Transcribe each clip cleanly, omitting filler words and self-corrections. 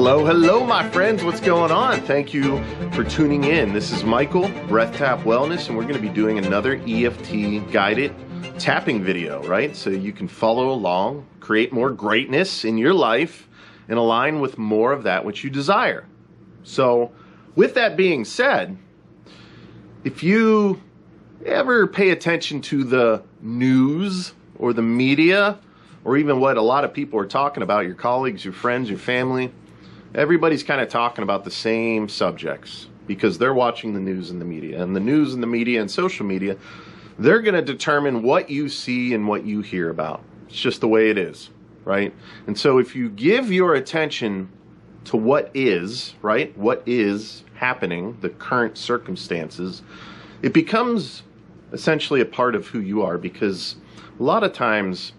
Hello, my friends. What's going on? Thank you for tuning in. This is Michael, Breath Tap Wellness, and we're going to be doing another EFT guided tapping video, right? So you can follow along, create more greatness in your life, and align with more of that which you desire. So with that being said, if you ever pay attention to the news or the media, or even what a lot of people are talking about, your colleagues, your friends, your family, everybody's kind of talking about the same subjects because they're watching the news and the media. And the news and the media and social media, they're going to determine what you see and what you hear about. It's just the way it is, right? And so if you give your attention to what is, right, what is happening, the current circumstances, it becomes essentially a part of who you are, because a lot of times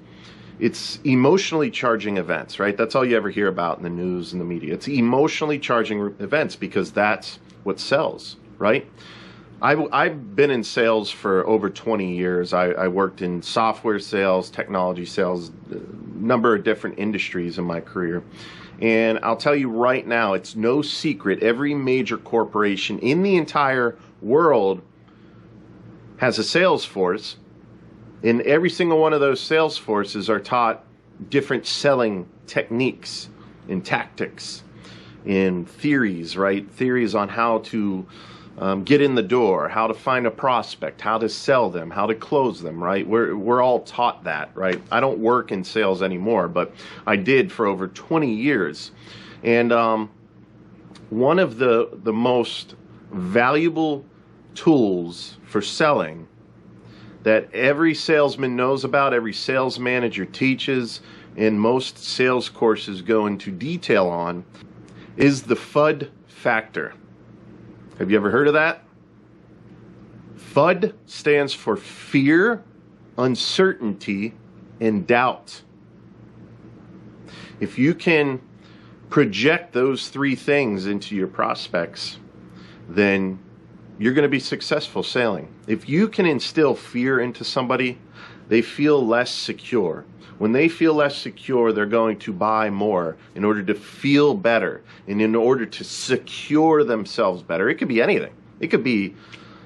it's emotionally charging events, right? That's all you ever hear about in the news and the media. It's emotionally charging events because that's what sells, right? I've been in sales for over 20 years. I worked in software sales, technology sales, a number of different industries in my career. And I'll tell you right now, it's no secret, every major corporation in the entire world has a sales force. And every single one of those sales forces are taught different selling techniques and tactics and theories, right? Theories on how to get in the door, how to find a prospect, how to sell them, how to close them, right? We're all taught that, right? I don't work in sales anymore, but I did for over 20 years. And one of the most valuable tools for selling that every salesman knows about, every sales manager teaches, and most sales courses go into detail on, is the FUD Factor. Have you ever heard of that? FUD stands for fear, uncertainty, and doubt. If you can project those three things into your prospects, then you're going to be successful selling. If you can instill fear into somebody, they feel less secure. When they feel less secure, they're going to buy more in order to feel better and in order to secure themselves better. It could be anything. It could be,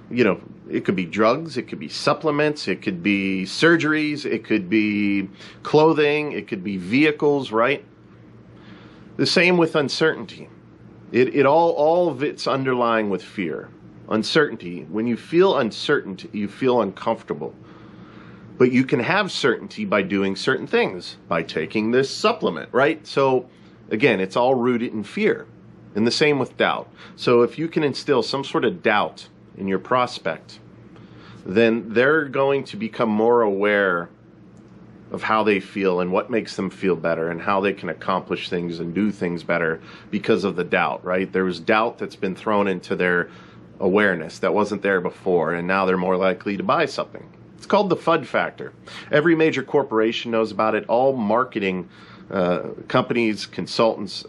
it could be drugs, it could be supplements, it could be surgeries, it could be clothing, it could be vehicles, right? The same with uncertainty. It all of it's underlying with fear. Uncertainty. When you feel uncertain, you feel uncomfortable. But you can have certainty by doing certain things, by taking this supplement, right? So again, it's all rooted in fear. And the same with doubt. So if you can instill some sort of doubt in your prospect, then they're going to become more aware of how they feel and what makes them feel better and how they can accomplish things and do things better because of the doubt, right? There was doubt that's been thrown into their awareness that wasn't there before, and now they're more likely to buy something. It's called the FUD Factor. Every major corporation knows about it. All marketing companies, consultants,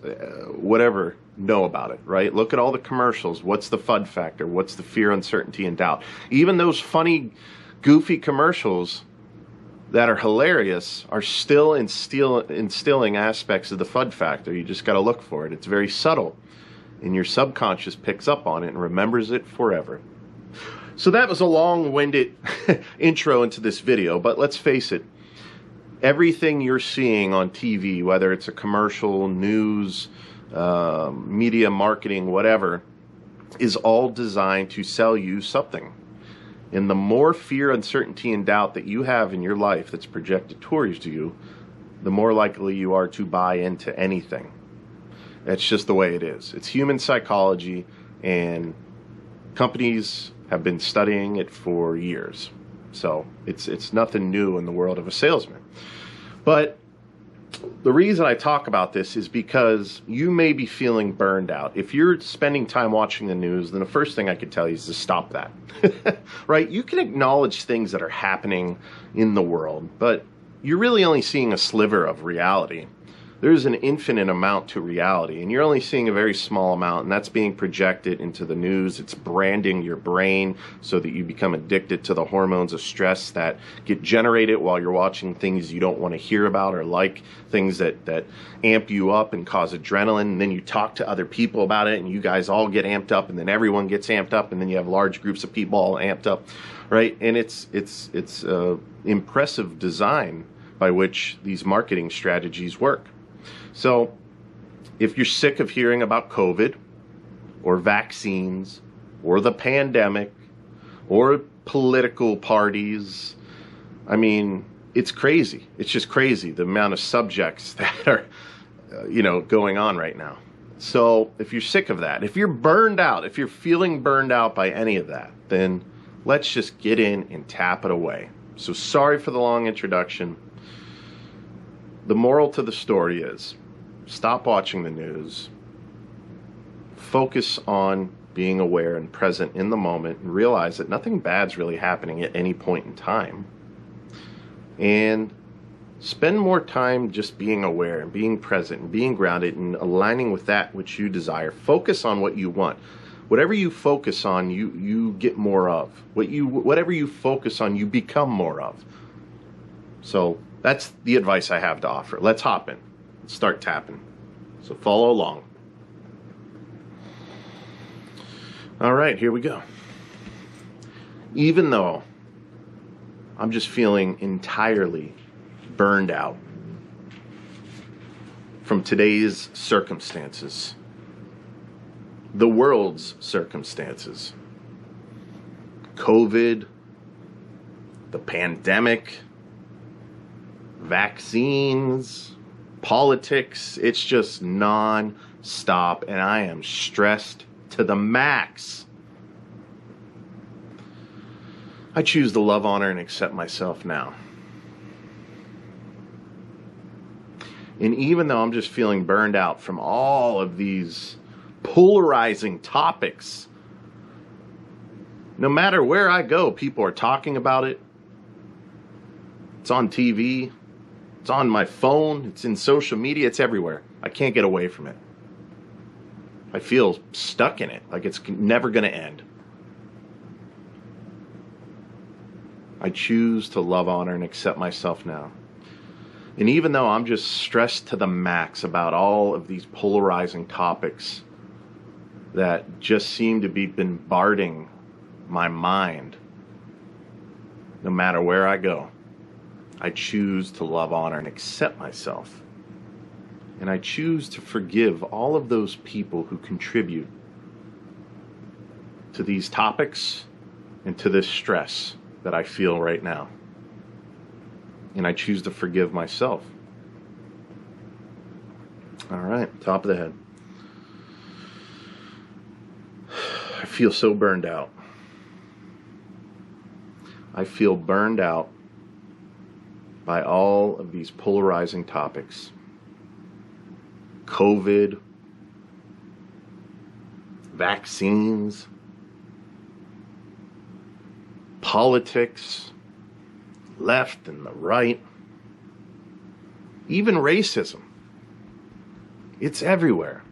whatever, know about it, right? Look at all the commercials. What's the FUD Factor? What's the fear, uncertainty, and doubt? Even those funny, goofy commercials that are hilarious are still instilling aspects of the FUD Factor. You just got to look for it. It's very subtle, and your subconscious picks up on it and remembers it forever. So that was a long-winded intro into this video, but let's face it, everything you're seeing on TV, whether it's a commercial, news, media, marketing, whatever, is all designed to sell you something. And the more fear, uncertainty, and doubt that you have in your life that's projected towards you, the more likely you are to buy into anything. That's just the way it is. It's human psychology, and companies have been studying it for years. So it's nothing new in the world of a salesman. But the reason I talk about this is because you may be feeling burned out. If you're spending time watching the news, then the first thing I could tell you is to stop that. Right? You can acknowledge things that are happening in the world, but you're really only seeing a sliver of reality. there's an infinite amount to reality, and you're only seeing a very small amount, and that's being projected into the news. It's branding your brain so that you become addicted to the hormones of stress that get generated while you're watching things you don't want to hear about or like, things that amp you up and cause adrenaline, and then you talk to other people about it, and you guys all get amped up, and then everyone gets amped up, and then you have large groups of people all amped up, right? And it's impressive design by which these marketing strategies work. So if you're sick of hearing about COVID or vaccines or the pandemic or political parties, I mean, it's crazy. It's just crazy, the amount of subjects that are, going on right now. So if you're sick of that, if you're burned out, if you're feeling burned out by any of that, then let's just get in and tap it away. So sorry for the long introduction. The moral to the story is, stop watching the news, focus on being aware and present in the moment, and realize that nothing bad's really happening at any point in time. And spend more time just being aware and being present and being grounded and aligning with that which you desire. Focus on what you want. Whatever you focus on, you get more of. Whatever you focus on, you become more of. So that's the advice I have to offer. Let's hop in. Let's start tapping. So follow along. All right, here we go. Even though I'm just feeling entirely burned out from today's circumstances, the world's circumstances, COVID, the pandemic, vaccines, politics, it's just non-stop, and I am stressed to the max. I choose to love, honor, and accept myself now. And even though I'm just feeling burned out from all of these polarizing topics, no matter where I go, people are talking about it. It's on TV. It's on my phone. It's in social media. It's everywhere. I can't get away from it. I feel stuck in it, like it's never going to end. I choose to love, honor, and accept myself now. And even though I'm just stressed to the max about all of these polarizing topics that just seem to be bombarding my mind, no matter where I go, I choose to love, honor, and accept myself. And I choose to forgive all of those people who contribute to these topics and to this stress that I feel right now. And I choose to forgive myself. All right, top of the head. I feel so burned out. I feel burned out by all of these polarizing topics. COVID, vaccines, politics, left and the right, even racism. It's everywhere.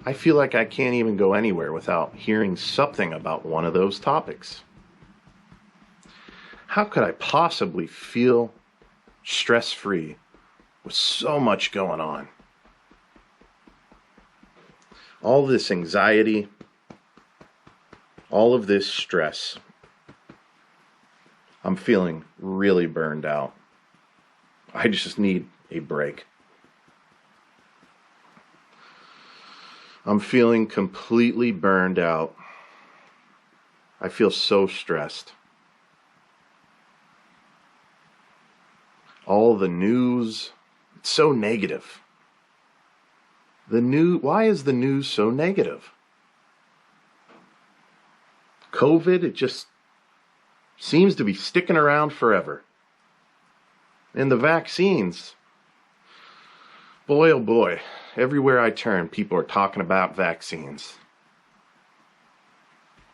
I feel like I can't even go anywhere without hearing something about one of those topics. How could I possibly feel stress-free with so much going on? All this anxiety, all of this stress. I'm feeling really burned out. I just need a break. I'm feeling completely burned out. I feel so stressed. All the news, it's so negative. Why is the news so negative? COVID, it just seems to be sticking around forever. And the vaccines, boy oh boy, everywhere I turn, people are talking about vaccines.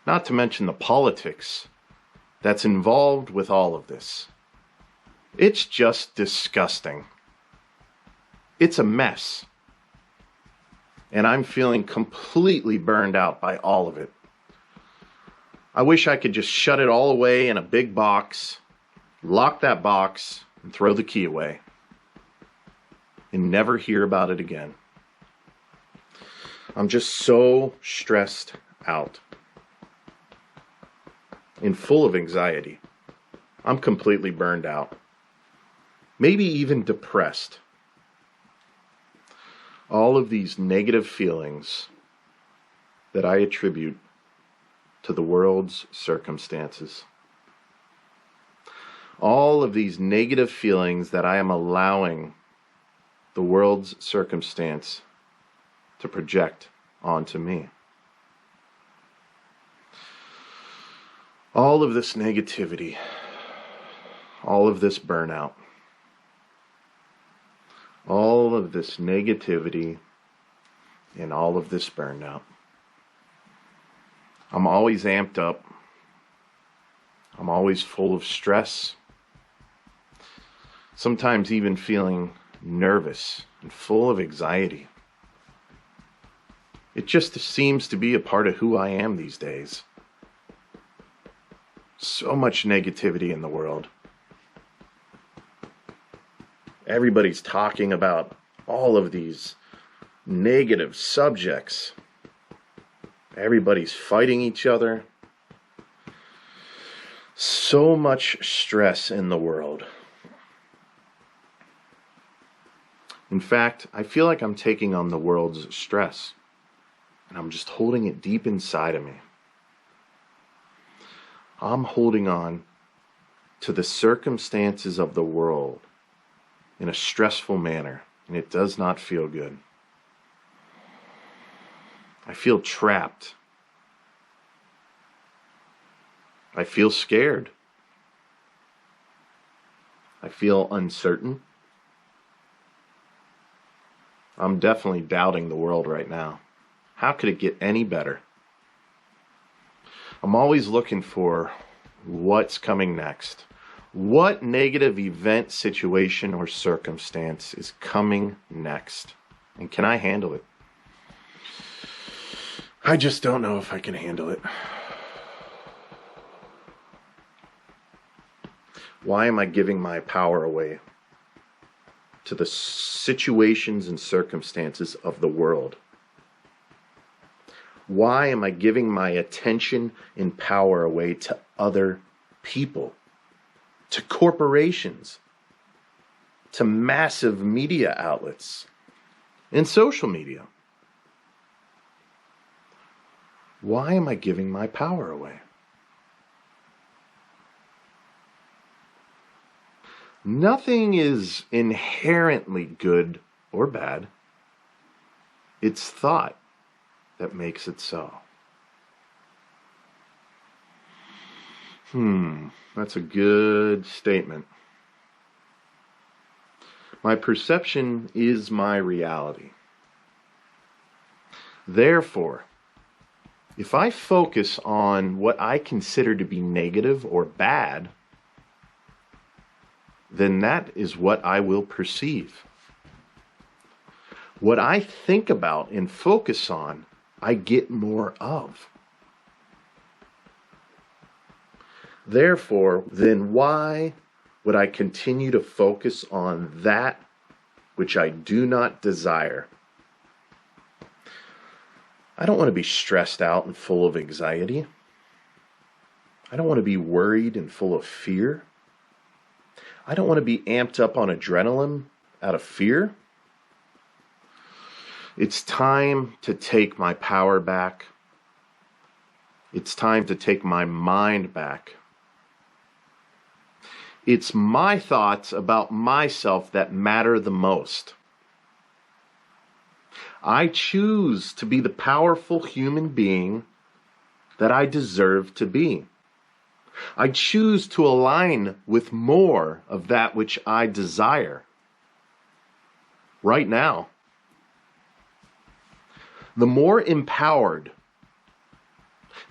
Not to mention the politics that's involved with all of this. It's just disgusting. It's a mess. And I'm feeling completely burned out by all of it. I wish I could just shut it all away in a big box, lock that box, and throw the key away, and never hear about it again. I'm just so stressed out and full of anxiety. I'm completely burned out. Maybe even depressed. All of these negative feelings that I attribute to the world's circumstances. All of these negative feelings that I am allowing the world's circumstance to project onto me. All of this negativity, all of this burnout, all of this negativity and all of this burnout. I'm always amped up. I'm always full of stress. Sometimes even feeling nervous and full of anxiety. It just seems to be a part of who I am these days. So much negativity in the world. Everybody's talking about all of these negative subjects. Everybody's fighting each other. So much stress in the world. In fact, I feel like I'm taking on the world's stress, and I'm just holding it deep inside of me. I'm holding on to the circumstances of the world in a stressful manner, and it does not feel good. I feel trapped. I feel scared. I feel uncertain. I'm definitely doubting the world right now. How could it get any better? I'm always looking for what's coming next. What negative event, situation, or circumstance is coming next? And can I handle it? I just don't know if I can handle it. Why am I giving my power away to the situations and circumstances of the world? Why am I giving my attention and power away to other people, to corporations, to massive media outlets, and social media? Why am I giving my power away? Nothing is inherently good or bad. It's thought that makes it so. That's a good statement. My perception is my reality. Therefore, if I focus on what I consider to be negative or bad, then that is what I will perceive. What I think about and focus on, I get more of. Therefore, then why would I continue to focus on that which I do not desire? I don't want to be stressed out and full of anxiety. I don't want to be worried and full of fear. I don't want to be amped up on adrenaline out of fear. It's time to take my power back. It's time to take my mind back. It's my thoughts about myself that matter the most. I choose to be the powerful human being that I deserve to be. I choose to align with more of that which I desire right now. The more empowered,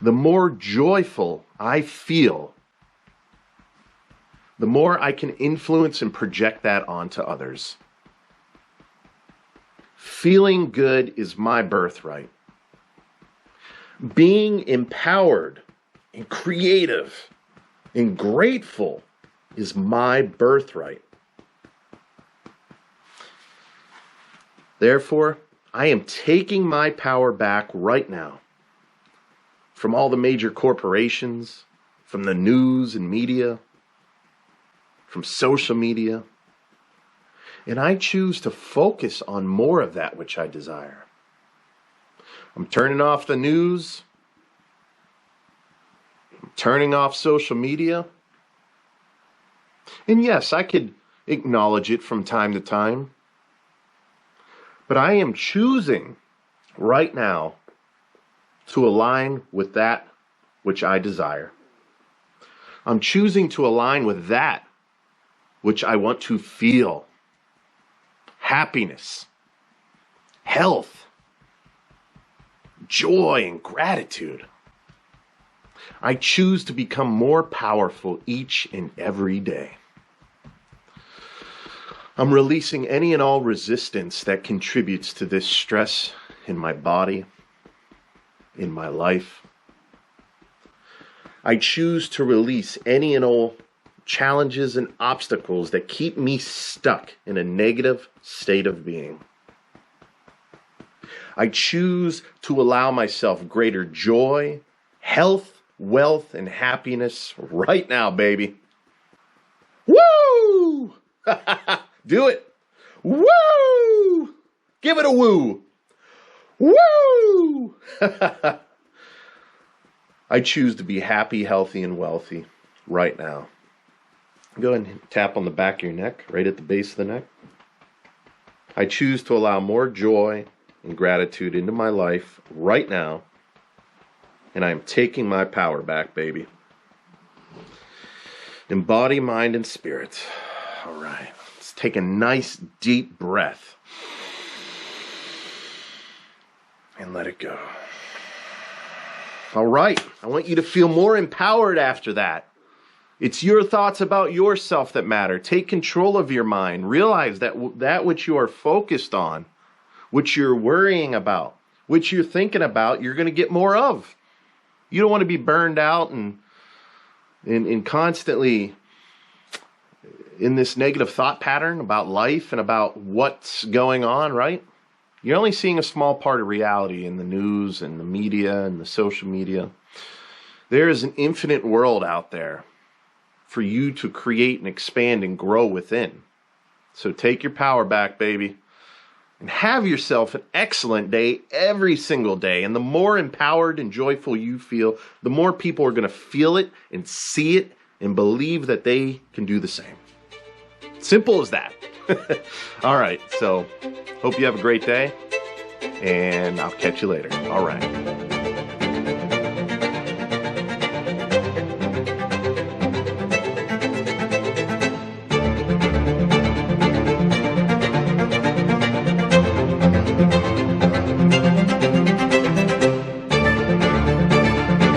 the more joyful I feel, the more I can influence and project that onto others. Feeling good is my birthright. Being empowered and creative and grateful is my birthright. Therefore, I am taking my power back right now from all the major corporations, from the news and media, from social media, and I choose to focus on more of that which I desire. I'm turning off the news, I'm turning off social media, and yes, I could acknowledge it from time to time, but I am choosing right now to align with that which I desire. I'm choosing to align with that which I want to feel. Happiness, health, joy, and gratitude. I choose to become more powerful each and every day. I'm releasing any and all resistance that contributes to this stress in my body, in my life. I choose to release any and all challenges and obstacles that keep me stuck in a negative state of being. I choose to allow myself greater joy, health, wealth, and happiness right now, baby. Woo! Do it. Woo! Give it a woo. Woo! I choose to be happy, healthy, and wealthy right now. Go ahead and tap on the back of your neck, right at the base of the neck. I choose to allow more joy and gratitude into my life right now, and I am taking my power back, baby. In body, mind, and spirit. All right, let's take a nice deep breath and let it go. All right, I want you to feel more empowered after that. It's your thoughts about yourself that matter. Take control of your mind. Realize that that which you are focused on, which you're worrying about, which you're thinking about, you're going to get more of. You don't want to be burned out and constantly in this negative thought pattern about life and about what's going on, right? You're only seeing a small part of reality in the news and the media and the social media. There is an infinite world out there for you to create and expand and grow within. So take your power back, baby, and have yourself an excellent day every single day. And the more empowered and joyful you feel, the more people are going to feel it and see it and believe that they can do the same. Simple as that. All right, so hope you have a great day, and I'll catch you later. All right.